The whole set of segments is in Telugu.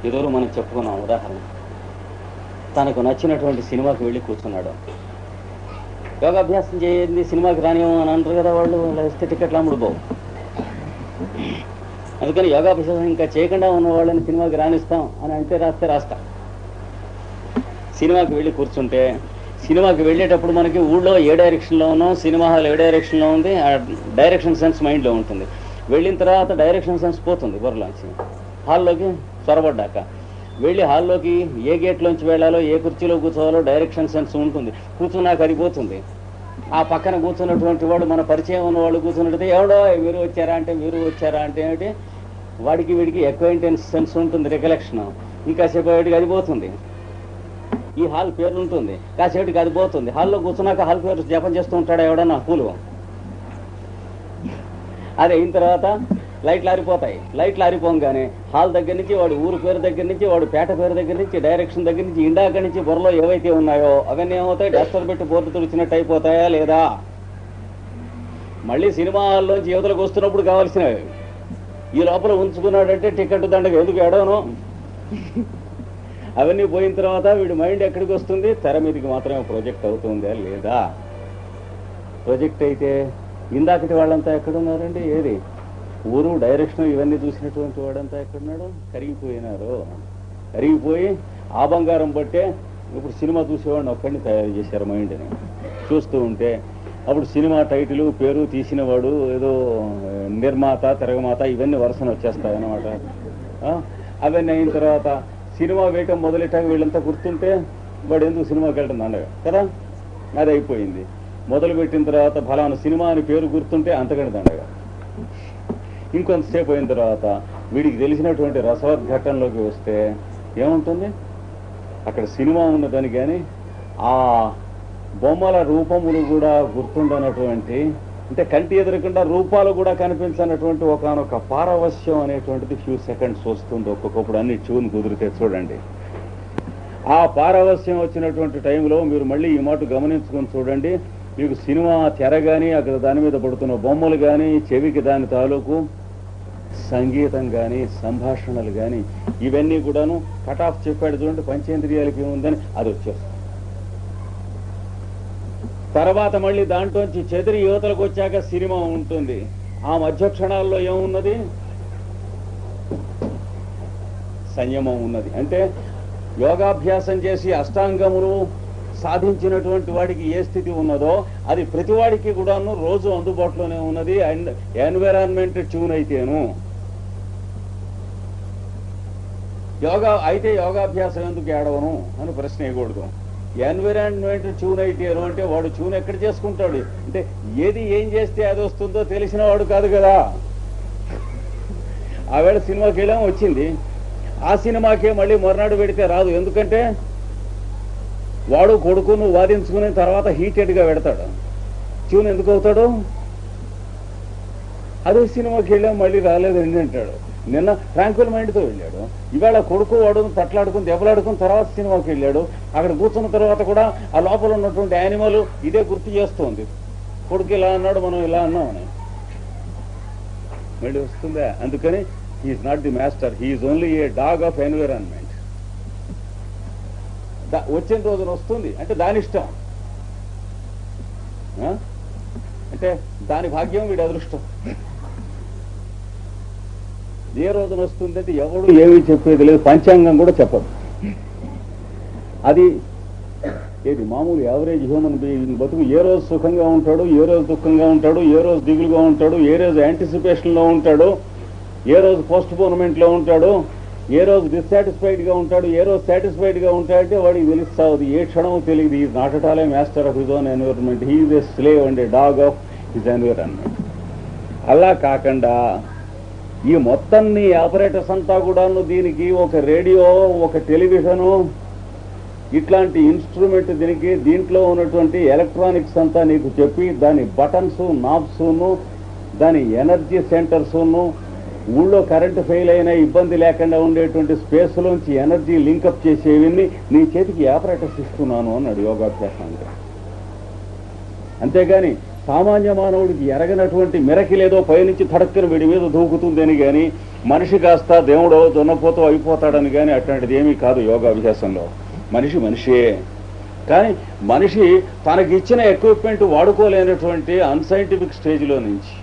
ఎదురు మనం చెప్పుకున్నాం ఉదాహరణ. తనకు నచ్చినటువంటి సినిమాకి వెళ్ళి కూర్చున్నాడు. యోగాభ్యాసం చేయండి సినిమాకి రానివ్వం అని అంటారు కదా వాళ్ళు, వేస్తే టికెట్లు అమ్ముడుపోవు. అందుకని యోగాభ్యాసం ఇంకా చేయకుండా ఉన్న వాళ్ళని సినిమాకి రాణిస్తాం అని అంటే రాస్తా. సినిమాకి వెళ్ళి కూర్చుంటే సినిమాకి వెళ్ళేటప్పుడు మనకి ఊళ్ళో ఏ డైరెక్షన్లో ఉన్నాం, సినిమా హాల్ ఏ డైరెక్షన్లో ఉంది, ఆ డైరెక్షన్ సెన్స్ మైండ్లో ఉంటుంది. వెళ్ళిన తర్వాత డైరెక్షన్ సెన్స్ పోతుంది బుర్రలోంచి. హాల్లోకి చొరబడ్డాక వెళ్ళి హాల్లోకి ఏ గేట్లోంచి వెళ్ళాలో, ఏ కుర్చీలో కూర్చోవాలో డైరెక్షన్ సెన్స్ ఉంటుంది. కూర్చున్నాక అది పోతుంది. ఆ పక్కన కూర్చున్నటువంటి వాడు, మన పరిచయం ఉన్న వాళ్ళు కూర్చున్నట్టు ఎవడో మీరు వచ్చారా అంటే ఏమిటి, వాడికి వీడికి అక్వైంటెన్స్ సెన్స్ ఉంటుంది, రికలెక్షన్. ఇంకాసేపు వాడికి అది పోతుంది. ఈ హాల్ పేరు ఉంటుంది, కాసేపటికి అది పోతుంది. హాల్లో కూర్చున్నాక హాల్ పేరు జపం చేస్తూ ఉంటాడు ఎవడన్నా పూలు. అది అయిన తర్వాత లైట్లు ఆరిపోతాయి. లైట్లు ఆరిపోగానే హాల్ దగ్గర నుంచి, వాడు ఊరు పేరు దగ్గర నుంచి, వాడు పేట పేరు దగ్గర నుంచి, డైరెక్షన్ దగ్గర నుంచి, ఇండాక నుంచి బుర్రలో ఏవైతే ఉన్నాయో అవన్నీ ఏమవుతాయి, డస్టర్ పెట్టి బోర్డు తుడిచినట్టు అయిపోతాయా లేదా? మళ్ళీ సినిమా హాల్లోంచి యువతలకు వస్తున్నప్పుడు కావాల్సినవి. ఈ లోపల ఉంచుకున్నాడంటే టికెట్ దండగ ఎందుకు ఎడవను. అవన్నీ పోయిన తర్వాత వీడి మైండ్ ఎక్కడికి వస్తుంది, తెర మీదకి మాత్రమే ప్రొజెక్ట్ అవుతుందా లేదా? ప్రొజెక్ట్ అయితే ఇందాకటి వాళ్ళంతా ఎక్కడున్నారండి? ఏది ఊరు డైరెక్షన్ ఇవన్నీ చూసినటువంటి వాడంతా ఎక్కడున్నాడు? కరిగిపోయి ఆ బంగారం బట్టే ఇప్పుడు సినిమా చూసేవాడిని ఒక్కడిని తయారు చేశారు మైండ్ని. చూస్తూ ఉంటే అప్పుడు సినిమా టైటిల్ పేరు తీసినవాడు, ఏదో నిర్మాత, తిరగమాత ఇవన్నీ వరుసన వచ్చేస్తాయన్నమాట. అవన్నీ అయిన తర్వాత సినిమా వేయటం మొదలెట్టాక వీళ్ళంతా గుర్తుంటే వాడు ఎందుకు సినిమాకి వెళ్ళడం అండగా కదా, అది అయిపోయింది. మొదలుపెట్టిన తర్వాత ఫలానా సినిమా అని పేరు గుర్తుంటే అంతకంటే దండగా. ఇంకొంతసేపు అయిన తర్వాత వీడికి తెలిసినటువంటి రసవద్ఘట్టంలోకి వస్తే ఏముంటుంది, అక్కడ సినిమా ఉన్నదని కానీ ఆ బొమ్మల రూపములు కూడా గుర్తుండనటువంటి, అంటే కంటి ఎదురకుండా రూపాలు కూడా కనిపించనటువంటి ఒకనొక పారవశ్యం అనేటువంటిది ఫ్యూ సెకండ్స్ వస్తుంది ఒక్కొక్కప్పుడు. అన్ని ట్యూన్ కుదిరితే చూడండి. ఆ పారవశ్యం వచ్చినటువంటి టైంలో మీరు మళ్ళీ ఈ మాట గమనించుకొని చూడండి. మీకు సినిమా తెర కానీ, అక్కడ దాని మీద పడుతున్న బొమ్మలు కానీ, చెవికి దాని తాలూకు సంగీతం కానీ, సంభాషణలు కానీ, ఇవన్నీ కూడాను కట్ ఆఫ్ చెప్పాడు చూడండి. పంచేంద్రియాలకి ఏముందని అది వచ్చేస్తుంది. తర్వాత మళ్ళీ దాంట్లోంచి చెదిరి యువతలకు వచ్చాక సినిమా ఉంటుంది. ఆ మధ్య క్షణాల్లో ఏమున్నది, సంయమం ఉన్నది. అంటే యోగాభ్యాసం చేసి అష్టాంగములు సాధించినటువంటి వాడికి ఏ స్థితి ఉన్నదో అది ప్రతివాడికి కూడాను రోజు అందుబాటులోనే ఉన్నది. అండ్ ఎన్విరాన్మెంట్ ట్యూన్ అయితేను యోగాభ్యాసం ఎందుకు ఏడవను అని ప్రశ్న వేయకూడదు. ఎన్విరాన్మెంట్ ట్యూన్ అయితేను అంటే వాడు ట్యూన్ ఎక్కడ చేసుకుంటాడు? అంటే ఏది ఏం చేస్తే అది వస్తుందో తెలిసిన వాడు కాదు కదా. ఆవేళ సినిమాకి వెళ్ళాం, వచ్చింది. ఆ సినిమాకే మళ్ళీ మర్నాడు పెడితే రాదు. ఎందుకంటే వాడు కొడుకును వాదించుకుని తర్వాత హీటెడ్గా పెడతాడు. ట్యూన్ ఎందుకు అవుతాడు? అదే సినిమాకి వెళ్ళాం మళ్ళీ రాలేదండి అంటాడు. నిన్న ట్రాంక్విల్ మైండ్తో వెళ్ళాడు, ఇవాళ కొడుకు వాడు తట్లాడుకుని దెబ్బలాడుకుని తర్వాత సినిమాకి వెళ్ళాడు. అక్కడ కూర్చున్న తర్వాత కూడా ఆ లోపల ఉన్నటువంటి యానిమల్ ఇదే గుర్తు చేస్తుంది. కొడుకు ఇలా అన్నాడు, మనం ఇలా అన్నామని మళ్ళీ వస్తుందా? అందుకని he's not the master, he's only a dog of environment. వచ్చిన రోజున వస్తుంది అంటే దాని ఇష్టం, అంటే దాని భాగ్యం, వీడి అదృష్టం. ఏ రోజున వస్తుందంటే ఎవడు ఏమీ చెప్పేది లేదు, పంచాంగం కూడా చెప్పదు. అది ఏది మామూలు యావరేజ్ హ్యూమన్ బీయింగ్ బతుకు ఏ రోజు సుఖంగా ఉంటాడు, ఏ రోజు దుఃఖంగా ఉంటాడు, ఏ రోజు దిగులుగా ఉంటాడు, ఏ రోజు యాంటిసిపేషన్లో ఉంటాడు, ఏ రోజు పోస్ట్ పోన్మెంట్లో ఉంటాడు, ఏ రోజు డిస్సాటిస్ఫైడ్గా ఉంటాడు, ఏ రోజు సాటిస్ఫైడ్గా ఉంటాడంటే వాడికి తెలుస్తావు. ఏ క్షణమో తెలియదు. Is not at all A master of his own environment, he is a slave and A dog of his environment. అలా కాకుండా ఈ మొత్తం నీ ఆపరేటర్స్ అంతా కూడాను దీనికి ఒక రేడియో, ఒక టెలివిజను, ఇట్లాంటి ఇన్స్ట్రుమెంట్ దీంట్లో ఉన్నటువంటి ఎలక్ట్రానిక్స్ అంతా నీకు చెప్పి దాని బటన్స్, నాబ్స్ను, దాని ఎనర్జీ సెంటర్స్ను, ఊళ్ళో కరెంటు ఫెయిల్ అయినా ఇబ్బంది లేకుండా ఉండేటువంటి స్పేస్లోంచి ఎనర్జీ లింకప్ చేసేవన్నీ నీ చేతికి ఆపరేటర్స్ ఇస్తున్నాను అన్నాడు యోగాభ్యాసం అంటే. అంతేగాని సామాన్య మానవుడికి ఎరగనటువంటి మెరకిలేదో పైనుంచి తడక్కన వీడి మీద దూకుతుందని కానీ మనిషి కాస్త దేవుడో దున్నపోతో అయిపోతాడని కానీ అట్లాంటిది ఏమీ కాదు యోగాభ్యాసంలో. మనిషి మనిషే. కానీ మనిషి తనకి ఇచ్చిన ఎక్విప్మెంట్ వాడుకోలేనటువంటి అన్సైంటిఫిక్ స్టేజ్లో నుంచి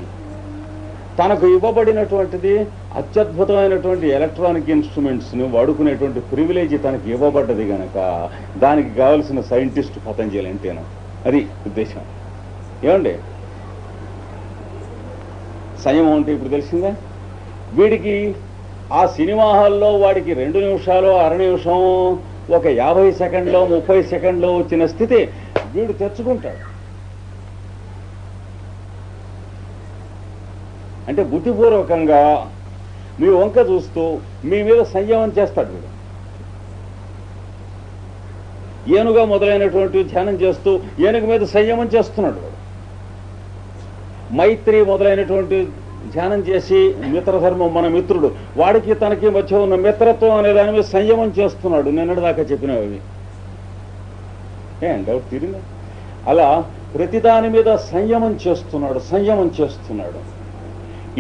తనకు ఇవ్వబడినటువంటిది అత్యద్భుతమైనటువంటి ఎలక్ట్రానిక్ ఇన్స్ట్రుమెంట్స్ను వాడుకునేటువంటి ప్రివిలేజ్ తనకి ఇవ్వబడ్డది గనక దానికి కావలసిన సైంటిస్ట్ పతంజలి అంటేను. అది ఉద్దేశం. ఏమండి సంయమం అంటే ఇప్పుడు తెలిసిందా? వీడికి ఆ సినిమా హాల్లో వాడికి 2 నిమిషాలు, అర నిమిషం, ఒక 50 సెకండ్లో 30 సెకండ్లో వచ్చిన స్థితి వీడు తెచ్చుకుంటాడు. అంటే బుద్ధిపూర్వకంగా మీ వంక చూస్తూ మీ మీద సంయమం చేస్తాడు వీడు. ఏనుగా మొదలైనటువంటి ధ్యానం చేస్తూ ఏనుగు మీద సంయమం చేస్తున్నాడు వాడు. మైత్రి మొదలైనటువంటి ధ్యానం చేసి మిత్రధర్మం, మన మిత్రుడు, వాడికి తనకి మధ్య ఉన్న మిత్రత్వం అనే దాని మీద సంయమం చేస్తున్నాడు. నిన్నటిదాకా చెప్పినవి డౌట్ తీరిందా? అలా ప్రతిదాని మీద సంయమం చేస్తున్నాడు.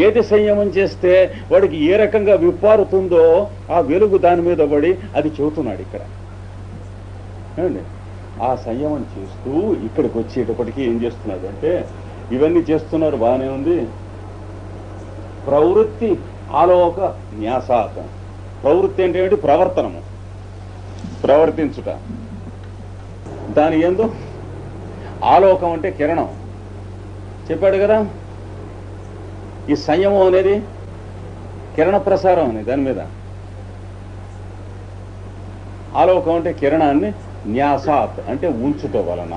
ఏది సంయమం చేస్తే వాడికి ఏ రకంగా విప్పారుతుందో ఆ వెలుగు దాని మీద పడి అది చెబుతున్నాడు ఇక్కడ. ఏమండి ఆ సంయమం చేస్తూ ఇక్కడికి వచ్చేటప్పటికీ ఏం చేస్తున్నాడు అంటే, ఇవన్నీ చేస్తున్నారు బాగానే ఉంది. ప్రవృత్తి ఆలోక న్యాసాతం. ప్రవృత్తి అంటే ఏమిటి? ప్రవర్తనము, ప్రవర్తించుట. దాని ఏందో ఆలోకం అంటే కిరణం చెప్పాడు కదా. ఈ సంయమం అనేది కిరణ ప్రసారం అని దాని మీద. ఆలోకం అంటే కిరణాన్ని, న్యాసాత్ అంటే ఉంచుట వలన.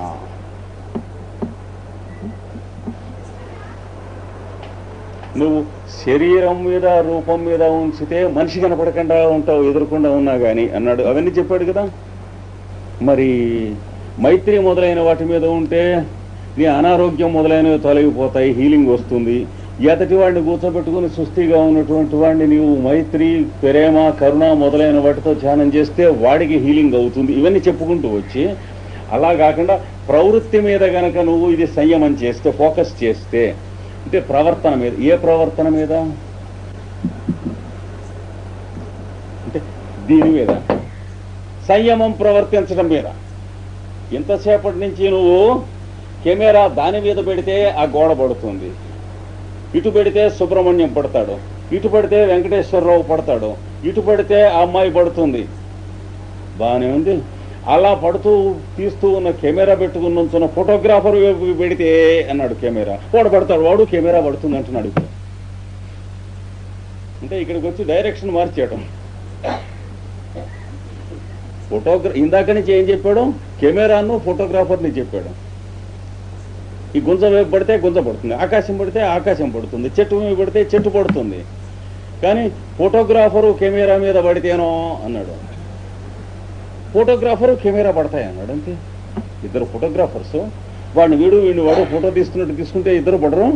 నువ్వు శరీరం మీద, రూపం మీద ఉంచితే మనిషి కనపడకుండా ఉంటావు, ఎదురకుండా ఉన్నా కానీ అన్నాడు. అవన్నీ చెప్పాడు కదా. మరి మైత్రి మొదలైన వాటి మీద ఉంటే నీ అనారోగ్యం మొదలైనవి తొలగిపోతాయి, హీలింగ్ వస్తుంది. ఎదటి వాడిని కూర్చోబెట్టుకుని సుస్థిగా ఉన్నటువంటి వాడిని నీవు మైత్రి, ప్రేమ, కరుణ మొదలైన వాటితో ధ్యానం చేస్తే వాడికి హీలింగ్ అవుతుంది. ఇవన్నీ చెప్పుకుంటూ వచ్చి, అలా కాకుండా ప్రవృత్తి మీద గనక నువ్వు ఇది సంయమం చేస్తే, ఫోకస్ చేస్తే, అంటే ప్రవర్తన మీద. ఏ ప్రవర్తన మీద అంటే దీని మీద సంయమం, ప్రవర్తించడం మీద. ఇంతసేపటి నుంచి నువ్వు కెమెరా దాని మీద పెడితే ఆ గోడ పడుతుంది, ఇటు పెడితే సుబ్రహ్మణ్యం పడతాడు, ఇటు పడితే వెంకటేశ్వరరావు పడతాడు, ఇటు పడితే ఆ అమ్మాయి పడుతుంది. బాగానే ఉంది. అలా పడుతూ తీస్తూ ఉన్న కెమెరా పెట్టుకుని ఉంచున్న ఫోటోగ్రాఫర్ పెడితే అన్నాడు కెమెరా, వాడు పడతాడు, వాడు కెమెరా పడుతుంది అంటున్నాడు. ఇప్పుడు అంటే ఇక్కడికి వచ్చి డైరెక్షన్ మార్చేయటం. ఇందాక నుంచి ఏం చెప్పాడు? కెమెరాను, ఫోటోగ్రాఫర్ని చెప్పాడు. ఈ గుంజ వైపు పడితే గుంజ పడుతుంది, ఆకాశం పడితే ఆకాశం పడుతుంది, చెట్టు మీద పడితే చెట్టు పడుతుంది. కానీ ఫోటోగ్రాఫరు కెమెరా మీద పడితేనో అన్నాడు. ఫోటోగ్రాఫరు కెమెరా పడతాయి అన్నాడు. అంతే. ఇద్దరు ఫోటోగ్రాఫర్స్, వాడిని వీడిని వాడు ఫోటో తీసుకున్నట్టు తీసుకుంటే ఇద్దరు పడరు.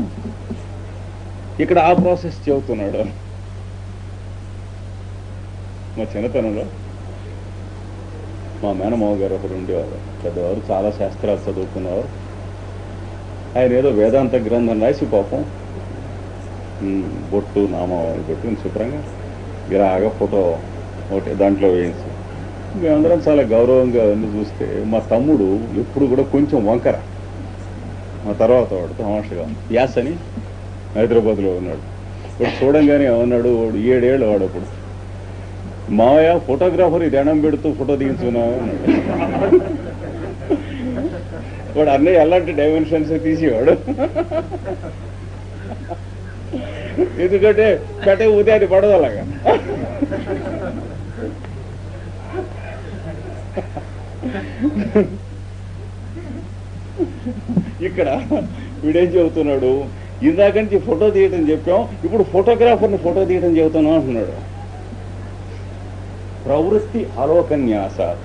ఇక్కడ ఆ ప్రాసెస్ చెబుతున్నాడు. మా చిన్నతనంలో మా మేనమావ గారు ఒకరు ఉండేవారు, పెద్దవారు, చాలా శాస్త్రాలు చదువుకున్నవారు. ఆయన ఏదో వేదాంత గ్రంథం రాసి పాపం బొట్టు, నామావళి పెట్టుకుని శుభ్రంగా గిరాగా ఫోటో ఒకటి దాంట్లో వేయించి మేమందరం చాలా గౌరవంగా అన్ని చూస్తే, మా తమ్ముడు ఎప్పుడు కూడా కొంచెం వంకర. మా తర్వాత వాడు తమాషగా యాస్ అని హైదరాబాద్లో ఉన్నాడు. వాడు చూడంగానే ఏమన్నాడు, వాడు 7 ఏళ్ళు వాడు. అప్పుడు మావయ్య ఫోటోగ్రాఫర్ ఇది దండం పెడుతూ ఫోటో దిగించున్నావు అన్నాడు. వాడు అన్నయ్య ఎలాంటి డైమెన్షన్స్ తీసేవాడు. ఎందుకంటే కట్టే ఊతే అది పడదు అలాగా. ఇక్కడ వీడేం చెబుతున్నాడు, ఇందాక నుంచి ఫోటో తీయటం చెప్పాం, ఇప్పుడు ఫోటోగ్రాఫర్ని ఫోటో తీయటం చెబుతున్నాం అంటున్నాడు. ప్రవృత్తి ఆలోకన్యాసాత.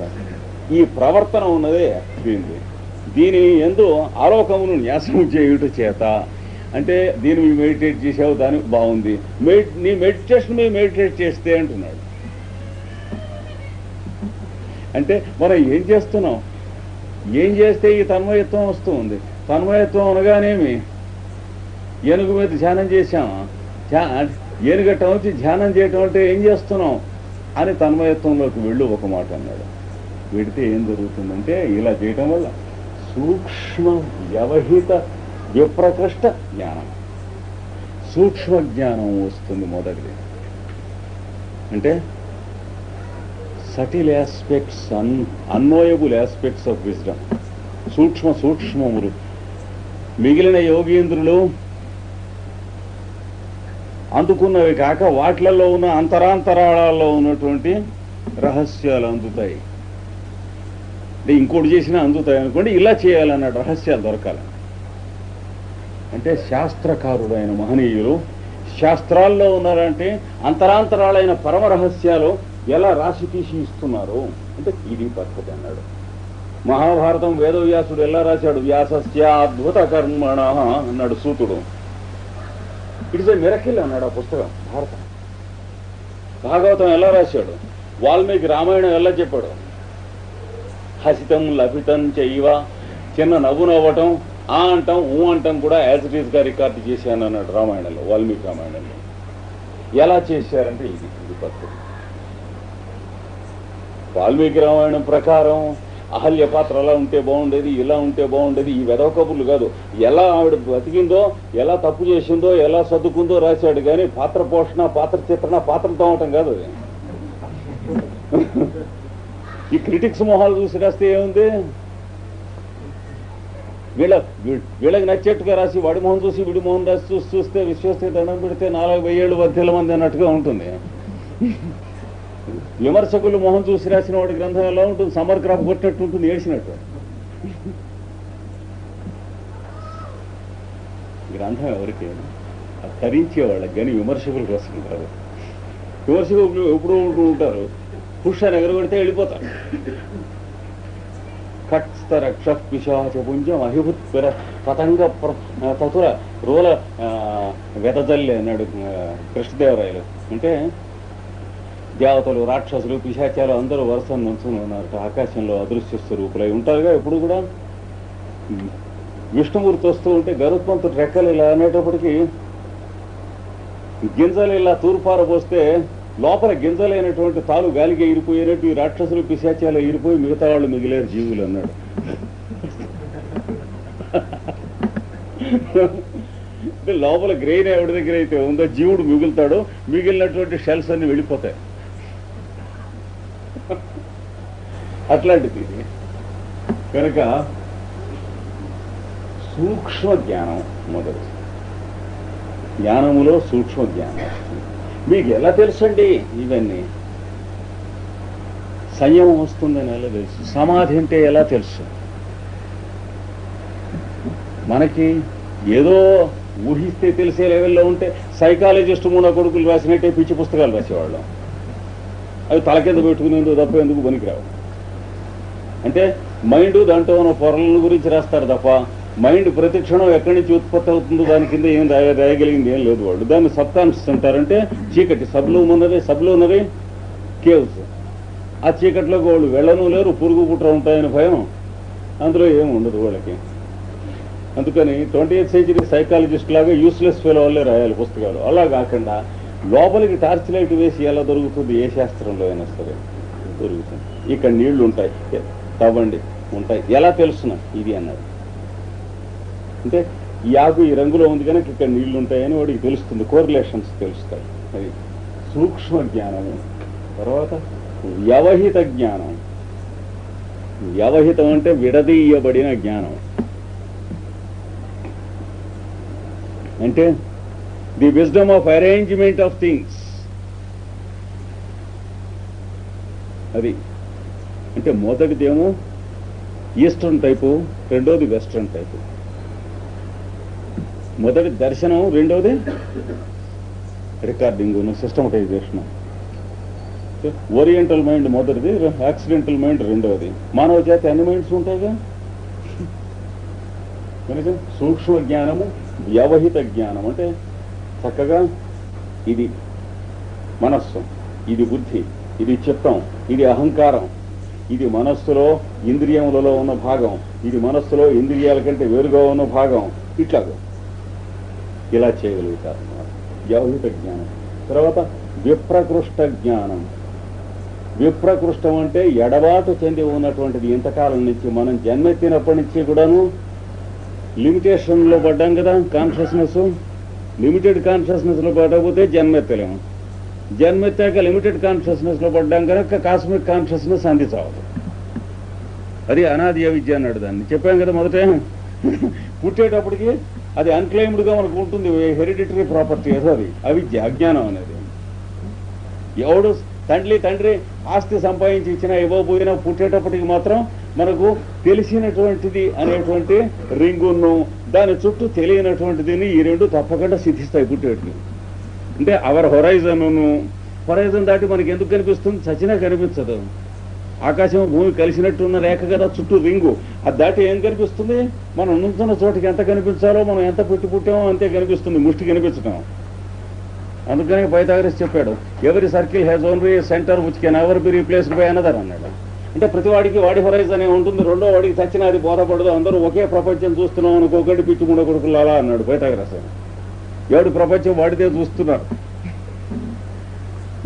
ఈ ప్రవర్తన ఉన్నదే దీని ఎందు ఆలోకమును న్యాసం చేయుట చేత. అంటే దీని మీద మెడిటేట్ చేసావు, దాని బాగుంది, నీ మెడిటేషన్ మీద మెడిటేట్ చేస్తే అంటున్నాడు. అంటే మనం ఏం చేస్తున్నాం, ఏం చేస్తే ఈ తన్మయత్వం వస్తూ ఉంది. తన్మయత్వం అనగానేమి ఏనుగు మీద ధ్యానం చేశామా, ఏనుగట్టం వచ్చి ధ్యానం చేయటం అంటే ఏం చేస్తున్నాం అని తన్మయత్వంలోకి వెళ్ళు ఒక మాట అన్నాడు. వెడితే ఏం జరుగుతుందంటే ఇలా చేయటం వల్ల సూక్ష్మ వ్యవహిత విప్రకృష్ట జ్ఞానం, సూక్ష్మ జ్ఞానం వస్తుంది మొదటిది. అంటే subtle aspects, unknowable aspects of wisdom, సూక్ష్మములు. మిగిలిన యోగీంద్రులు అందుకున్నవి కాక వాటిలలో ఉన్న అంతరాంతరాళాల్లో ఉన్నటువంటి రహస్యాలు అందుతాయి. అంటే ఇంకోటి చేసినా అందుతాయి అనుకోండి. ఇలా చేయాలన్నాడు, రహస్యాలు దొరకాలని. అంటే శాస్త్రకారుడైన మహనీయులు శాస్త్రాల్లో ఉన్నారంటే అంతరాంతరాలైన పరమ రహస్యాలు ఎలా రాసి తీసి ఇస్తున్నారు అంటే ఇది పద్ధతి అన్నాడు. మహాభారతం వేదవ్యాసుడు ఎలా రాశాడు, వ్యాసస్య అద్భుత కర్మణ అన్నాడు సూతుడు. ఇట్స్ ఎ మిరకిల్ అన్నాడు ఆ పుస్తకం భారతం. భాగవతం ఎలా రాశాడు, వాల్మీకి రామాయణం ఎలా చెప్పాడు, హసితం లభితం చైవ, చిన్న నవ్వు నవ్వటం, ఆ అంటాం ఊ అంటాం కూడా యాజ్ ఇట్ ఈస్ గా రికార్డు చేశాను అన్నాడు రామాయణంలో, వాల్మీకి రామాయణంలో. ఎలా చేశారంటే ఇది పద్ధతి. వాల్మీకి రామాయణం ప్రకారం అహల్య పాత్ర అలా ఉంటే బాగుండేది, ఇలా ఉంటే బాగుండేది, ఈ వెధవ కబుర్లు కాదు. ఎలా ఆవిడ బతికిందో, ఎలా తప్పు చేసిందో, ఎలా సర్దుకుందో రాశాడు. కానీ పాత్ర పోషణ, పాత్ర చిత్రణ, పాత్రతో అవటం కాదు అది. ఈ క్రిటిక్స్ మొహాలు చూసి రాస్తే ఏముంది, వీళ్ళకి నచ్చేట్టుగా రాసి వాడి మొహం చూసి వీడి మొహం రాసి చూస్తే విశ్వస్తే దండం పెడితే 4,000 వద్దెల మంది అన్నట్టుగా ఉంటుంది. విమర్శకులు మొహం చూసి రాసిన వాడి గ్రంథం ఎలా ఉంటుంది, సమర్గ్రాఫ్ కొట్టినట్టు ఉంటుంది, ఏడ్చినట్టు. గ్రంథం ఎవరికి, తరించేవాళ్ళకి కానీ విమర్శకులు కోసం కాదు. విమర్శకులు ఎప్పుడు ఉంటారు, పుష్పాన్ని ఎగరగొడితే వెళ్ళిపోతారు. కట్స్తరక్ష పిశాచపుంజం అహిభుత్పర పతంగ తతుర రోల వెదజల్లి అన్నాడు కృష్ణదేవరాయలు. అంటే దేవతలు, రాక్షసులు, పిశాచాలు అందరూ వరుస నుంచుని ఉన్నారు. ఆకాశంలో అదృశ్య స్వరూపులై ఉంటారుగా ఎప్పుడు కూడా. విష్ణుమూర్తి వస్తూ ఉంటే గరుత్మంతుడు రెక్కలు ఇలా అనేటప్పటికీ గింజలు ఇలా తూర్పారపోస్తే లోపల గింజలైనటువంటి తాలు గాలికి ఎగిరిపోయినట్టు ఈ రాక్షసులు, పిశాచాలు ఎగిరిపోయి మిగతా వాళ్ళు మిగిలేరు జీవులు అన్నాడు. అంటే లోపల గ్రెయిన్ ఎవరి దగ్గర అయితే ఉందో జీవుడు మిగులుతాడు, మిగిలినటువంటి షెల్స్ అన్ని వెళ్ళిపోతాయి. అట్లాంటిది కనుక సూక్ష్మ జ్ఞానం మొదటి. జ్ఞానములో సూక్ష్మ జ్ఞానం. మీకు ఎలా తెలుసండి ఇవన్నీ? సంయమం వస్తుందని ఎలా తెలుసు? సమాధి అంటే ఎలా తెలుసు? మనకి ఏదో ఊహిస్తే తెలిసే లెవెల్లో ఉంటే సైకాలజిస్ట్ మూడో కొడుకులు రాసినట్టే పిచ్చి పుస్తకాలు రాసేవాళ్ళం. అవి తల కింద పెట్టుకునేందుకు తప్ప ఎందుకు పనికిరావు. అంటే మైండ్ దాంట్లో ఉన్న పొరల గురించి రాస్తారు తప్ప మైండ్ ప్రతి క్షణం ఎక్కడి నుంచి ఉత్పత్తి అవుతుందో దాని కింద ఏం రాయగలిగింది ఏం లేదు వాళ్ళు. దాన్ని సబ్కాన్షియస్ అంటారంటే చీకటి. సబ్లో ఉన్నది కేవ్స్. ఆ చీకట్లోకి వాళ్ళు వెళ్ళను లేరు, పురుగు పుట్ర ఉంటాయని భయం, అందులో ఏమి ఉండదు వాళ్ళకి. అందుకని 20th century సైకాలజిస్ట్ లాగా యూస్లెస్ ఫెలో వాళ్ళే రాయాలి పుస్తకాలు. అలా కాకుండా లోపలికి టార్చ్ లైట్ వేసి ఎలా దొరుకుతుంది, ఏ శాస్త్రంలో అయినా సరే దొరుకుతుంది. ఇక్కడ నీళ్లు ఉంటాయి, తవ్వండి ఉంటాయి, ఎలా తెలుసున్నా ఇది అన్నారు. అంటే ఈ ఆకు ఈ రంగులో ఉంది కనుక ఇక్కడ నీళ్లు ఉంటాయని వాడికి తెలుస్తుంది, కోరిలేషన్స్ తెలుస్తాయి. అది సూక్ష్మ జ్ఞానము. తర్వాత వ్యవహిత జ్ఞానం. వ్యవహితం అంటే విడదీయబడిన జ్ఞానం. అంటే the wisdom of arrangement of things. అది అంటే మొదటిదేమో ఈస్టర్న్ టైపు, రెండోది వెస్ట్రన్ టైపు. మొదటి దర్శనం, రెండోది రికార్డింగ్, సిస్టమటైజేషన్. ఓరియంటల్ మైండ్ మొదటిది, యాక్సిడెంటల్ మైండ్ రెండవది. మానవ జాతి అన్ని మైండ్స్ ఉంటాయిగా. కనుక సూక్ష్మ జ్ఞానము, వ్యవహిత జ్ఞానం అంటే చక్కగా ఇది మనస్సు, ఇది బుద్ధి, ఇది చిత్తం, ఇది అహంకారం, ఇది మనస్సులో ఇంద్రియములలో ఉన్న భాగం, ఇది మనస్సులో ఇంద్రియాల కంటే వేరుగా ఉన్న భాగం, ఇలా చేయగలుగుతారు అన్నమాట వ్యవహిత జ్ఞానం. తర్వాత విప్రకృష్ట జ్ఞానం. విప్రకృష్టం అంటే ఎడబాటు చెంది ఉన్నటువంటిది. ఇంతకాలం నుంచి మనం జన్మెత్తినప్పటి నుంచి కూడాను లిమిటేషన్లో పడ్డాం కదా. కాన్షియస్నెస్ లిమిటెడ్ కాన్షియస్నెస్లో పడకపోతే జన్మెత్తలేము. జన్మెత్తాక లిమిటెడ్ కాన్షియస్నెస్లో పడ్డాం కనుక కాస్మిక్ కాన్షియస్నెస్ అందించవద్దు. అది అనాది అవిద్య అన్నాడు. దాన్ని చెప్పాం కదా మొదట. పుట్టేటప్పటికి అది అన్క్లెయిమ్డ్గా మనకు ఉంటుంది, హెరిడిటరీ ప్రాపర్టీ. అది అవిద్య, అజ్ఞానం అనేది. ఎవడు తండ్రి ఆస్తి సంపాదించి ఇచ్చినా ఇవ్వబోయినా పుట్టేటప్పటికి మాత్రం మనకు తెలిసినటువంటిది అనేటువంటి రింగును, దాని చుట్టూ తెలియనటువంటిదిని, ఈ రెండు తప్పకుండా సిద్ధిస్తాయి పుట్టేటికి. అంటే అవర్ హొరైజన్ దాటి మనకి ఎందుకు కనిపిస్తుంది? చచ్చినా కనిపించదు. ఆకాశం భూమి కలిసినట్టున్న రేఖ కదా చుట్టూ రింగు. అది దాటి ఏం కనిపిస్తుంది? మనం నుంచున్న చోటికి ఎంత కనిపించాలో, మనం ఎంత పుట్టామో అంతే కనిపిస్తుంది, ముష్టి కనిపించడం. అందుకనే పైథాగరస్ చెప్పాడు, ఎవరి circle has only centre which can ever be replaced by another అన్నాడు. అంటే ప్రతి వాడికి వాడి హొరైజన్ అనే ఉంటుంది, రెండో వాడికి చచ్చినా అది బోధపడదు. అందరూ ఒకే ప్రపంచం చూస్తున్నాం అనుకోకండి పిచ్చుకుండ కొడుకులు అలా అన్నాడు పైథాగరస్. ఎవడి ప్రపంచం వాడితే చూస్తున్నారు.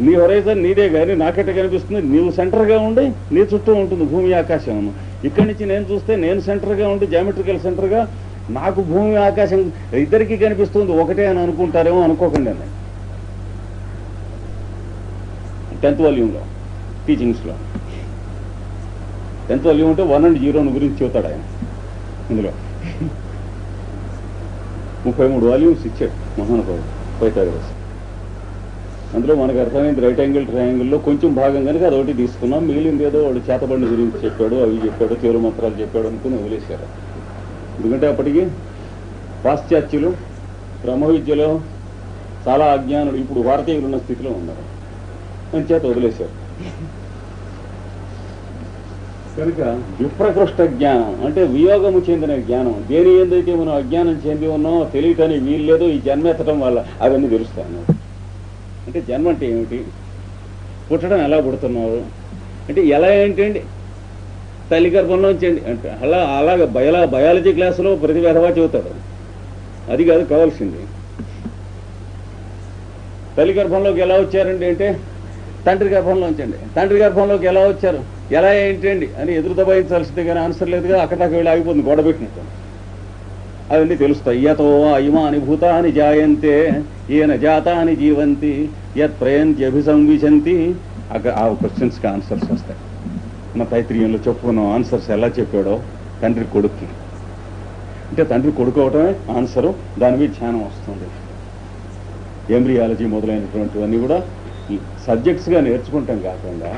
నీ హొరైజన్ నీదే కానీ నాకెట్ట కనిపిస్తుంది? నీవు సెంటర్గా ఉండి నీ చుట్టూ ఉంటుంది భూమి ఆకాశం. ఇక్కడి నుంచి నేను చూస్తే నేను సెంటర్గా ఉండి జామెట్రికల్ సెంటర్గా నాకు భూమి ఆకాశం ఇద్దరికీ కనిపిస్తుంది, ఒకటే అని అనుకుంటారేమో. అనుకోకండి అన్నాడు 10th వాల్యూమ్లో టీచింగ్స్లో. 10th వాల్యూమ్ అంటే 1 and 0 గురించి చెబుతాడు ఆయన. ఇందులో 33 వాల్యూమ్స్ ఇచ్చాడు మహానుభావుడు పైథాగరస్. అందులో మనకు అర్థమైంది రైట్ యాంగిల్ ట్రయాంగిల్లో కొంచెం భాగం కనుక అదొకటి తీసుకున్నాం. మిగిలింది ఏదో వాడు చేతబండి గురించి చెప్పాడు, అవి చెప్పాడు, తీవ్ర మంత్రాలు చెప్పాడు అనుకుని వదిలేశారు. ఎందుకంటే అప్పటికి పాశ్చాత్యులు బ్రహ్మ విద్యలో చాలా అజ్ఞానులు, ఇప్పుడు భారతీయులు ఉన్న స్థితిలో ఉన్నారు, అని చేత వదిలేశారు. కనుక విప్రకృష్ట జ్ఞానం అంటే వియోగము చెందిన జ్ఞానం. దేని ఏదైతే మనం అజ్ఞానం చెంది ఉన్నామో తెలియటానికి వీల్లేదు, ఈ జన్మెత్తడం వల్ల అవన్నీ తెలుస్తాయి. అంటే జన్మ అంటే ఏమిటి, పుట్టడం ఎలా పుడుతున్నారు అంటే ఎలా ఏంటండి, తల్లి గర్భంలోంచండి అంటే అలాగే బయాలజీ క్లాసులో ప్రతి వెధవా చెబుతాడు. అది కాదు కావాల్సింది. తల్లి గర్భంలోకి ఎలా వచ్చారండి అంటే తండ్రి గర్భంలోంచండి. తండ్రి గర్భంలోకి ఎలా వచ్చారు, ఎలా ఏంటండి అని ఎదురు దబాయించాల్సిందే కానీ ఆన్సర్ లేదు కదా. అక్కడ దాకా వెళ్ళి ఆగిపోతుంది గోడ పెట్టినట్టు. అవన్నీ తెలుస్తాయి. యతో ఇమాని భూతాని జాయంతే ఈయన జాతాని జీవంతి యత్ ప్రయంత్యభిసంవిశంతి. ఆ క్వశ్చన్స్కి ఆన్సర్స్ వస్తాయి. మన తైత్రీయంలో చెప్పుకున్నాం ఆన్సర్స్ ఎలా చెప్పాడో తండ్రి కొడుక్కి. అంటే తండ్రి కొడుకు అవటమే ఆన్సరు, దాని మీద ధ్యానం వస్తుంది. ఎంబ్రియాలజీ మొదలైనటువంటివన్నీ కూడా సబ్జెక్ట్స్గా నేర్చుకుంటాం కాకుండా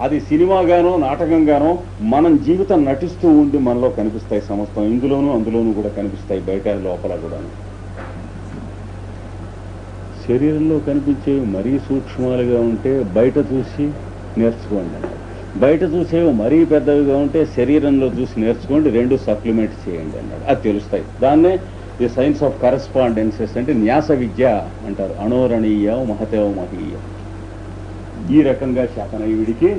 అది సినిమాగానో నాటకంగానో మనం జీవితం నటిస్తూ ఉండి మనలో కనిపిస్తాయి సమస్తం. ఇందులోనూ అందులోనూ కూడా కనిపిస్తాయి, బయట లోపల కూడా. శరీరంలో కనిపించేవి మరీ సూక్ష్మాలుగా ఉంటే బయట చూసి నేర్చుకోండి. బయట చూసేవి మరీ పెద్దవిగా ఉంటే శరీరంలో చూసి నేర్చుకోండి, రెండు సప్లిమెంట్ చేయండి అన్నాడు. అది తెలుస్తాయి. దాన్నే ది సైన్స్ ఆఫ్ కరస్పాండెన్సెస్ అంటే న్యాస విద్య అంటారు. అణోరణీయ మహతేవ మహీయ. ఈ రకంగా శాతనయుడికి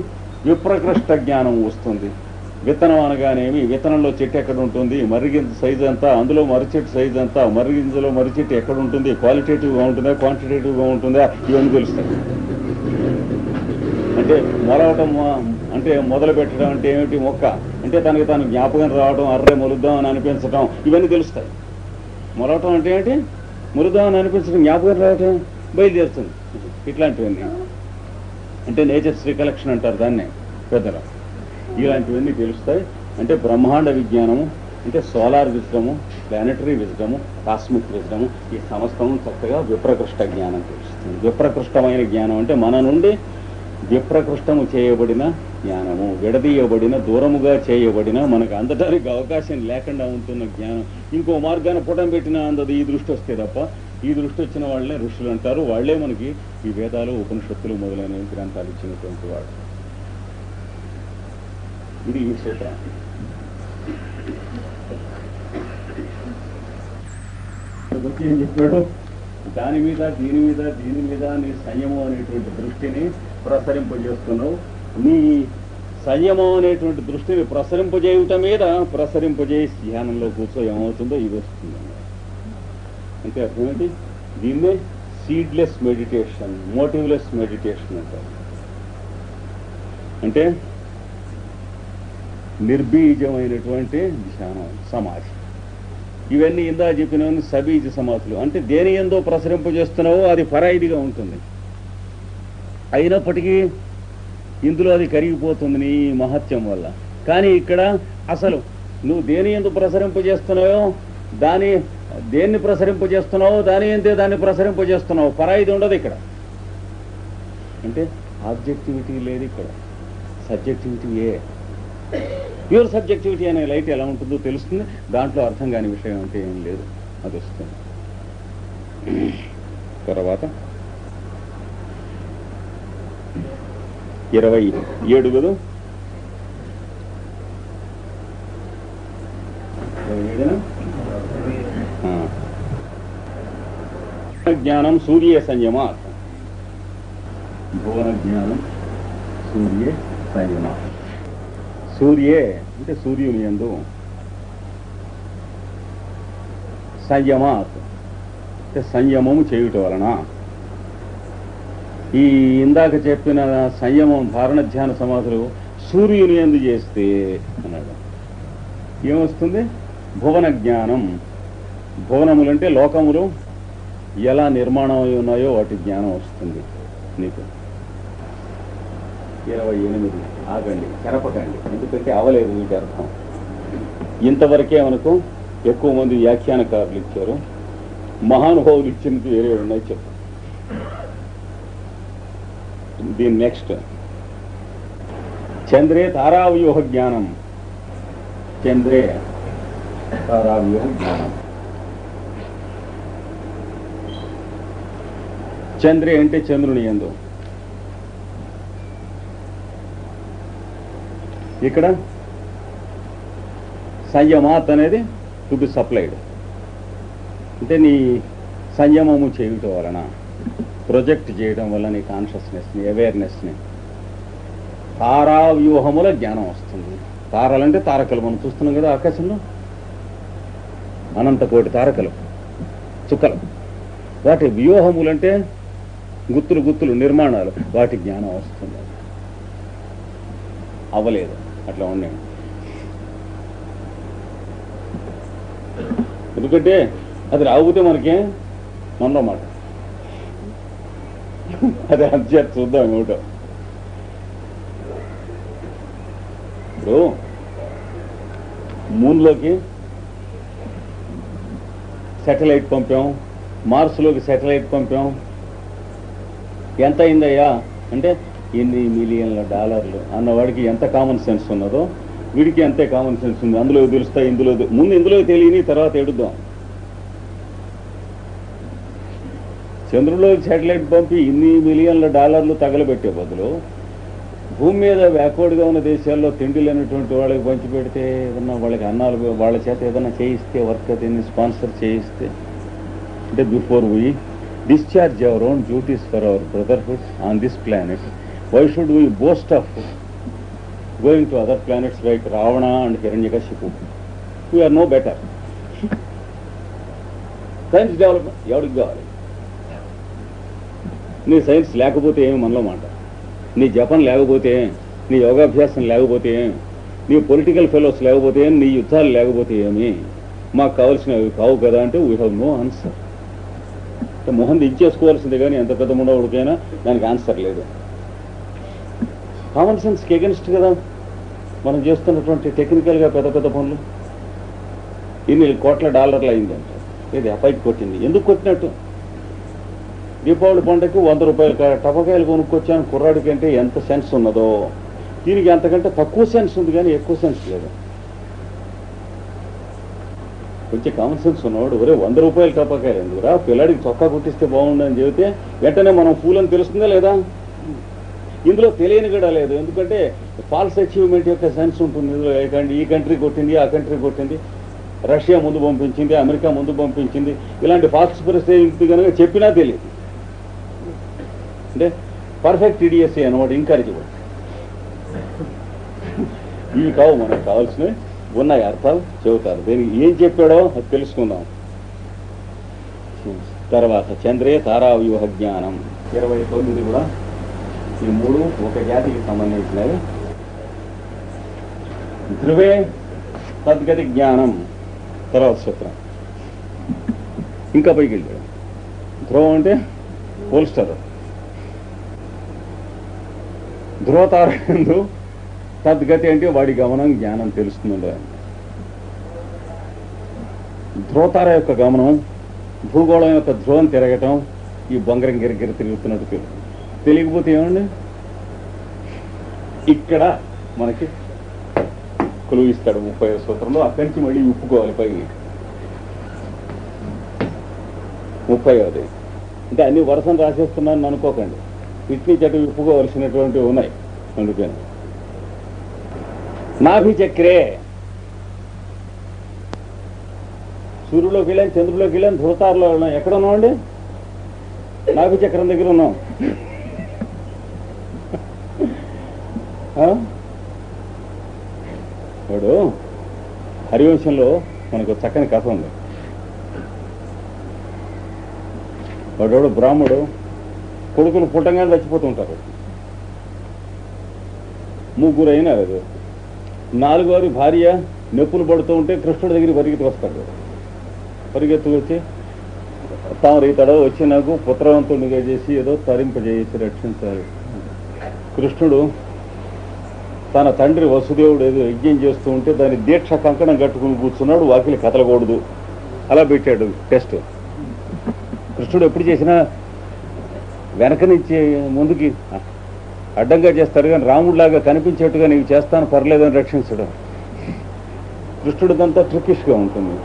విప్రకృష్ట జ్ఞానం వస్తుంది. విత్తనం అనగానేమి, విత్తనంలో చెట్టు ఎక్కడ ఉంటుంది, మర్రిగింజ సైజు అంతా, అందులో మర్రిచెట్టు సైజు అంతా, మర్రిగింజలో మర్రిచెట్టు ఎక్కడ ఉంటుంది, క్వాలిటేటివ్గా ఉంటుందా క్వాంటిటేటివ్గా ఉంటుందా, ఇవన్నీ తెలుస్తాయి. అంటే మొలవటం అంటే మొదలు పెట్టడం అంటే ఏమిటి, మొక్క అంటే తనకి తాను జ్ఞాపకం రావడం, అర్రే మొలుద్దాం అని అనిపించడం, ఇవన్నీ తెలుస్తాయి. మొలవటం అంటే ఏంటి, మొలుద్దాం అని అనిపించడం, జ్ఞాపకం రావటం, బయలుదేరుతుంది. ఇట్లాంటివన్నీ అంటే నేచర్స్ రికలెక్షన్ అంటారు దాన్నే పెద్దల. ఇలాంటివన్నీ తెలుస్తాయి. అంటే బ్రహ్మాండ విజ్ఞానము అంటే సోలార్ విజ్డము, ప్లానెటరీ విజ్డము, కాస్మిక్ విజ్డము, ఈ సమస్తము చక్కగా విప్రకృష్ట జ్ఞానం తెలుస్తుంది. విప్రకృష్టమైన జ్ఞానం అంటే మన నుండి విప్రకృష్టము చేయబడిన జ్ఞానము, విడదీయబడిన, దూరముగా చేయబడిన, మనకు అందటానికి అవకాశం లేకుండా ఉంటున్న జ్ఞానం. ఇంకో మార్గాన పుటం పెట్టినా అందదు. ఈ దృష్టి వస్తే తప్ప, ఈ దృష్టి వచ్చిన వాళ్ళనే ఋషులు అంటారు. వాళ్లే మనకి ఈ వేదాలు, ఉపనిషత్తులు మొదలైన గ్రంథాలు ఇచ్చినటువంటి వాడు. ఇది ఈ క్షేత్రం. ఏం చెప్పాడు, దాని మీద దీని మీద నీ సంయమం అనేటువంటి దృష్టిని ప్రసరింపజేస్తున్నావు. నీ సంయమం అనేటువంటి దృష్టిని ప్రసరింపజేయటం మీద ప్రసరింపజేసి ధ్యానంలో కూర్చో ఏమవుతుందో ఇది వస్తుంది. అంటే అర్థమేంటి? దీన్నే సీడ్లెస్ మెడిటేషన్, మోటివ్లెస్ మెడిటేషన్ అంటారు. అంటే నిర్బీజమైనటువంటి ధ్యానం, సమాధి. ఇవన్నీ ఇందా చెప్పినవన్నీ సబీజ సమాధులు. అంటే దేని ఎందో ప్రసరింపజేస్తున్నావో అది పరాయిదిగా ఉంటుంది. అయినప్పటికీ ఇందులో అది కరిగిపోతుంది నీ మహత్యం వల్ల. కానీ ఇక్కడ అసలు నువ్వు దేని ఎందు ప్రసరింపజేస్తున్నావో దేన్ని ప్రసరింపజేస్తున్నావో దాని ఎంతే దాన్ని ప్రసరింపజేస్తున్నావు. పరాయిది ఉండదు ఇక్కడ. అంటే ఆబ్జెక్టివిటీ లేదు ఇక్కడ, సబ్జెక్టివిటీయే. ప్యూర్ సబ్జెక్టివిటీ అనే లైట్ ఎలా ఉంటుందో తెలుస్తుంది. దాంట్లో అర్థం కాని విషయం అంటే ఏం లేదు, అది వస్తుంది. తర్వాత 27 కదా, 27 జ్ఞానం సూర్య సంయమా. భువన జ్ఞానం సూర్య సంయమా. సూర్యే అంటే సూర్యుని యందు, సంయమాత్ అంటే సంయమము చేయుట వలన. ఈ ఇందాక చెప్పిన సంయమం ధారణ ధ్యాన సమాధులు సూర్యుని యందు చేస్తే అన్నాడు ఏమొస్తుంది? భువన జ్ఞానం. భువనములంటే లోకములు ఎలా నిర్మాణం అయి ఉన్నాయో వాటి జ్ఞానం వస్తుంది నీకు. 28 ఆగండి, చెరపకండి, ఎందుకంటే అవలేదు వీటి అర్థం. ఇంతవరకే మనకు ఎక్కువ మంది వ్యాఖ్యానకారులు ఇచ్చారు, మహానుభావులు ఇచ్చినది వేరే ఉన్నాయి. చెప్పు దీని నెక్స్ట్. చంద్రే తారావ్యూహ జ్ఞానం. చంద్రే తారావ్యూహ జ్ఞానం. చంద్రే అంటే చంద్రుని యందు. ఇక్కడ సంయమాత్ అనేది టు బి సప్లైడ్. అంటే నీ సంయమము చేయటం వలన, ప్రొజెక్ట్ చేయడం వల్ల నీ కాన్షియస్నెస్ని, అవేర్నెస్ని తారావ్యూహముల జ్ఞానం వస్తుంది. తారలంటే తారకలు, మనం చూస్తున్నాం కదా ఆకాశంలో, అనంతకోటి తారకలు, చుక్కలు. వాటి వ్యూహములంటే గుత్తులు నిర్మాణాలు, వాటి జ్ఞానం వస్తుంది. అవ్వలేదు, అట్లా ఉండండి. ఎందుకంటే అది రాకపోతే మనకే మనమాట. అదే అంతే, చూద్దాం ఏమిటో. ఇప్పుడు మూన్లోకి శాటిలైట్ పంపాం, మార్స్లోకి శాటిలైట్ పంపాం. ఎంత అయిందయ్యా అంటే $ఎన్ని మిలియన్ల అన్నవాడికి ఎంత కామన్ సెన్స్ ఉన్నదో వీడికి అంతే కామన్ సెన్స్ ఉంది. అందులో తెలుస్తాయి, ముందు ఇందులో తెలియని తర్వాత ఎడుద్దాం. చంద్రులో శాటిలైట్ పంపి $ఇన్ని మిలియన్ల తగలబెట్టే బదులు భూమి మీద బ్యాక్వర్డ్గా ఉన్న దేశాల్లో తిండి లేనటువంటి వాళ్ళకి పంచిపెడితే, ఏదన్నా వాళ్ళకి అన్నాలు వాళ్ళ చేత ఏదైనా చేయిస్తే, వర్క్ దీన్ని స్పాన్సర్ చేయిస్తే, అంటే before we discharge our own duties for our brotherhood on this planet, why should we boast of going to other planets like Ravana and Hiranyakashipu? We are no better. Science development ఎవరికి కావాలి? నీ సైన్స్ లేకపోతే ఏమి మనలో మాట, నీ జపం లేకపోతే, నీ యోగాభ్యాసం లేకపోతే, నీ పొలిటికల్ ఫెలోస్ లేకపోతే, నీ యుద్ధాలు లేకపోతే ఏమి మాకు కావాల్సినవి కావు కదా అంటే వీ హ్యావ్ నో ఆన్సర్. మొహం ఇచ్చేసుకోవాల్సిందే కానీ ఎంత పెద్ద ఉండవుడికైనా దానికి ఆన్సర్ లేదు. కామన్ సెన్స్కి ఎగెన్స్ట్ కదా మనం చేస్తున్నటువంటి టెక్నికల్గా పెద్ద పనులు. $ఇన్ని కోట్ల అయిందంటే ఇది అపైకి కొట్టింది. ఎందుకు కొట్టినట్టు? దీపావళి పండుగకి ₹100 టపకాయలు కొనుక్కొచ్చాను కుర్రాడికి అంటే ఎంత సెన్స్ ఉన్నదో, దీనికి అంతకంటే తక్కువ సెన్స్ ఉంది కానీ ఎక్కువ సెన్స్ లేదు. కొంచెం కామన్ సెన్స్ ఉన్నవాడు ఒరే ₹100 టపాకాయలు ఎందుకురా, పిల్లాడికి చొక్కా కుట్టిస్తే బాగుండని చెబితే వెంటనే మనం ఫూల్ అని తెలుస్తుందా లేదా? ఇందులో తెలియని కూడా లేదు. ఎందుకంటే ఫాల్స్ అచీవ్మెంట్ యొక్క సెన్స్ ఉంటుంది. ఇందులో ఈ కంట్రీ కొట్టింది, ఆ కంట్రీ కొట్టింది. రష్యా ముందు పంపించింది, అమెరికా ముందు పంపించింది, ఇలాంటి ఫాక్స్ పరిస్థితి కనుక చెప్పినా తెలియదు. అంటే పర్ఫెక్ట్ ఇడియసీ అనమాట, ఇంకరిజిబుల్. ఇవి కావు మనకు కావాల్సినవి, ఉన్నాయి అర్థాలు చెబుతారు. దీనికి ఏం చెప్పాడో అది తెలుసుకుందాం. తర్వాత చంద్రే తారావ్యూహ జ్ఞానం 29 కూడా ఈ 3 ఒక జాతికి సంబంధించినవి. ధ్రువే తద్గతి జ్ఞానం తర్వాత సూత్రం. ఇంకా పైకి వెళ్ళాడు. ధ్రువం అంటే పోల్స్టర్. ధ్రువతారందు తద్గతి అంటే వాడి గమనం జ్ఞానం తెలుస్తుందండి. ధ్రువతార యొక్క గమనం, భూగోళం యొక్క ధ్రువం తిరగటం, ఈ బొంగరం గిరిగిరి తిరుగుతున్నట్టు తెలియకపోతే ఏమండి ఇక్కడ మనకి కొలువు ఇస్తాడు 30వ సూత్రంలో. అక్కడి నుంచి మళ్ళీ ఉప్పుకోవాలి పైకి 30వది. అంటే అన్ని వరుసను రాసేస్తున్నాను అనుకోకండి, ఇట్ని చెట్టు విప్పుకోవలసినటువంటివి ఉన్నాయి. అందుకని నాభిచక్రే సూర్యులోకి వెళ్ళాను, చంద్రులోకి వెళ్ళాను, ధ్రువతారలో వెళ్ళాం. ఎక్కడ ఉన్నామండి? నాభిచక్రం దగ్గర ఉన్నాం. వాడు హరివంశంలో మనకు చక్కని కథ ఉంది. వాడు బ్రాహ్మడు, కొడుకులు పుట్టంగానే చచ్చిపోతుంటారు. 3 అయినారు. 4వ భార్య నొప్పులు పడుతూ ఉంటే కృష్ణుడి దగ్గర పరిగెత్తి వస్తాడు. పరిగెత్తు వచ్చి తాము ఇతడో వచ్చి నాకు పుత్రవంతుడిగా చేసి ఏదో తరింపజేసి రక్షించాలి. కృష్ణుడు తన తండ్రి వసుదేవుడు ఏదో యజ్ఞం చేస్తూ ఉంటే దాని దీక్ష కంకణం కట్టుకుని కూర్చున్నాడు. వాకిలి కదలకూడదు, అలా పెట్టాడు టెస్ట్. కృష్ణుడు ఎప్పుడు చేసినా వెనక నుంచి ముందుకి అడ్డంగా చేస్తాడు, కానీ రాముడిలాగా కనిపించేట్టుగా నీకు చేస్తాను పర్లేదని రక్షించడం. కృష్ణుడిదంతా ట్రికిష్గా ఉంటుంది.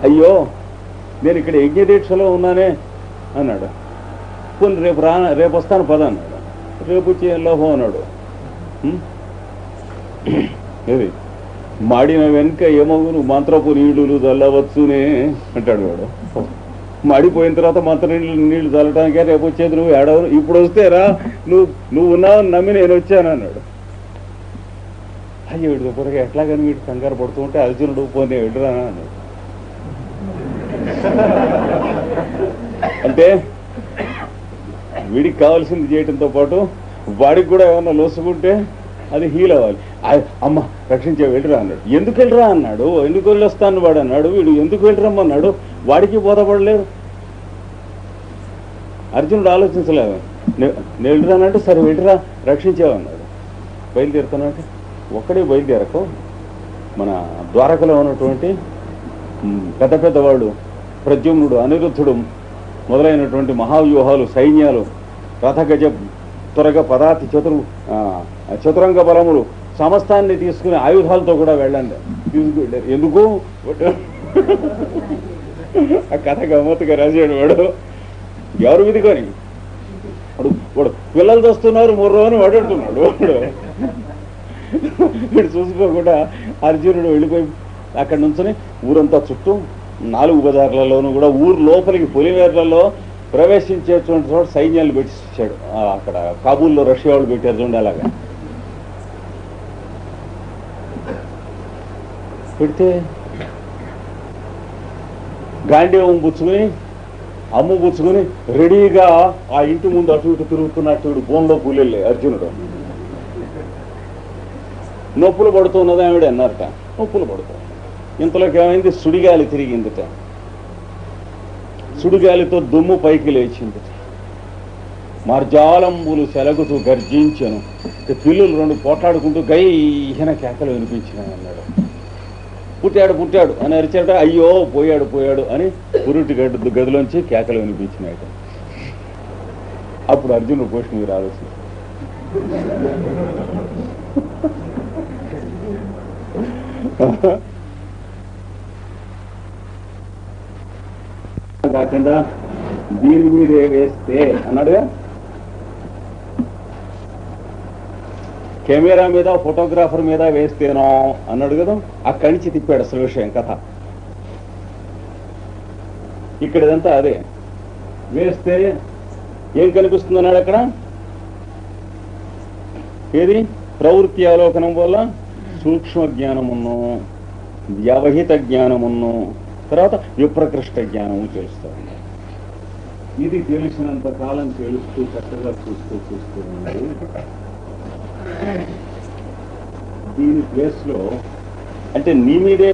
అయ్యో నేను ఇక్కడ యజ్ఞదీక్షలో ఉన్నానే అన్నాడు. పోనీ రేపు వస్తాను పద అన్నాడు. రేపు వచ్చి లోహం అన్నాడు. ఏది మాడిన వెనుక ఏమవును మంత్రపు నీళ్లు చల్లవచ్చునే అంటాడు వాడు. మాడిపోయిన తర్వాత మంత్ర నీళ్లు చల్లటానికే రేపు వచ్చేది నువ్వు ఏడవరు, ఇప్పుడు వస్తేరా నువ్వు ఉన్నావు నమ్మి నేను వచ్చాను అన్నాడు. అయ్యో వీడు పొరగా ఎట్లాగని వీడు కంగారు పడుతూ ఉంటే అర్జునుడు పోనీ ఎడురా అన్నాడు. అంటే వీడికి కావాల్సింది చేయటంతో పాటు వాడికి కూడా ఏమన్నా లోసుకుంటే అది హీల్ అవ్వాలి. అమ్మ రక్షించే వెళ్ళరా అన్నాడు. ఎందుకు వెళ్ళరా అన్నాడు. ఎందుకు వెళ్ళొస్తాను వాడు అన్నాడు. వీడు ఎందుకు వెళ్ళరమ్మన్నాడు. వాడికి బోధపడలేదు. అర్జునుడు ఆలోచించలేదు. నేను వెళ్ళరానంటే సరే వెళ్ళరా రక్షించేవన్నాడు. బయలుదేరుతానంటే ఒక్కడే బయలుదేరకు మన ద్వారకలో ఉన్నటువంటి పెద్ద పెద్దవాళ్ళు ప్రద్యుమ్నుడు, అనిరుద్ధుడు మొదలైనటువంటి మహావ్యూహాలు, సైన్యాలు, రథగజ త్వరగ పదాతి చతురంగ బలములు సమస్తాన్ని తీసుకుని ఆయుధాలతో కూడా వెళ్ళండి తీసుకువెళ్ళారు. ఎందుకు ఆ కథ గమ్మత్తుగా రాశాడు వాడు. ఎవరు విధికొని వాడు పిల్లలు తెస్తున్నారు మొర్రో అని వాడు అంటున్నాడు. వీడు చూసుకోకుండా అర్జునుడు వెళ్ళిపోయి అక్కడి నుంచుని ఊరంతా చుట్టూ 4 బజార్లలోనూ కూడా ఊరు లోపలికి పొలిమేర్లలో ప్రవేశించేటువంటి చోట సైన్యాలు పెట్టించాడు. అక్కడ కాబూల్లో రష్యా వాళ్ళు పెట్టారు చూడండి. అలాగా పెడితే గాంధీవం పుచ్చుకుని అమ్ము పుచ్చుకుని రెడీగా ఆ ఇంటి ముందు అటు ఇటు తిరుగుతున్నట్టు బోన్లో కూలెళ్ళే అర్జునుడు. నొప్పులు పడుతున్నది ఆవిడ అన్నారట. నొప్పులు పడుతుంది. ఇంతలోకి ఏమైంది, సుడిగాలి తిరిగిందిట. సుడిగాలితో దుమ్ము పైకి లేచింది. మార్జాలంబులు సెలగుతూ గర్జించను. పిల్లులు 2 పోట్లాడుకుంటూ గైహన కేకలు వినిపించినాయి అన్నాడు. పుట్టాడు అని అరిచాడు. అయ్యో పోయాడు అని పురుటి గదిలోంచి కేకలు వినిపించినాయట. అప్పుడు అర్జునుడు పోషణ మీరు ఆలోచన. కాకుండా దీని మీదే వేస్తే అన్నాడుగా. కెమెరా మీద ఫోటోగ్రాఫర్ మీద వేస్తేనో అన్నాడు కదా, అక్కడి నుంచి తిప్పాడు అసలు విషయం కథ. ఇక్కడ ఇదంతా అదే. వేస్తే ఏం కనిపిస్తుంది అన్నాడు అక్కడ, ఏది ప్రవృత్తి అవలోకనం వల్ల సూక్ష్మ జ్ఞానమును, వ్యవహిత జ్ఞానమును, తర్వాత విప్రకృష్ట జ్ఞానము తెలుస్తాడు. ఇది తెలిసినంత కాలం తెలుస్తూ చక్కగా చూస్తూ ఉన్నది. దీని ప్లేస్ లో అంటే నీ మీదే